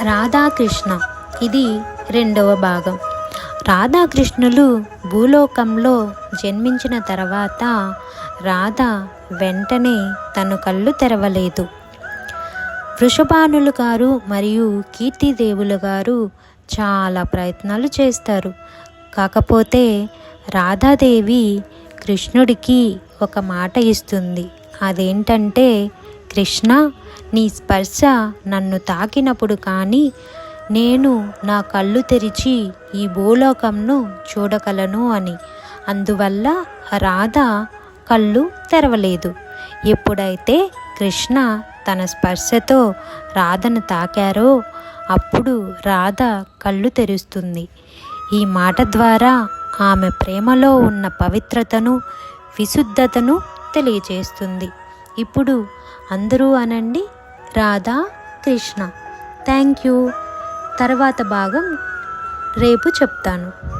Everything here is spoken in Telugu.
రాధాకృష్ణ ఇది రెండవ భాగం. రాధాకృష్ణులు భూలోకంలో జన్మించిన తర్వాత రాధ వెంటనే తన కళ్ళు తెరవలేదు. వృషభానులు గారు మరియు కీర్తిదేవులు గారు చాలా ప్రయత్నాలు చేస్తారు. కాకపోతే రాధాదేవి కృష్ణుడికి ఒక మాట ఇస్తుంది. అదేంటంటే, కృష్ణ, నీ స్పర్శ నన్ను తాకినప్పుడు కానీ నేను నా కళ్ళు తెరిచి ఈ భూలోకంను చూడగలను అని. అందువల్ల రాధ కళ్ళు తెరవలేదు. ఎప్పుడైతే కృష్ణ తన స్పర్శతో రాధను తాకారో అప్పుడు రాధ కళ్ళు తెరుస్తుంది. ఈ మాట ద్వారా ఆమె ప్రేమలో ఉన్న పవిత్రతను, విశుద్ధతను తెలియజేస్తుంది. ఇప్పుడు అందరూ అనండి, రాధా కృష్ణ. Thank you. తర్వాత భాగం రేపు చెప్తాను.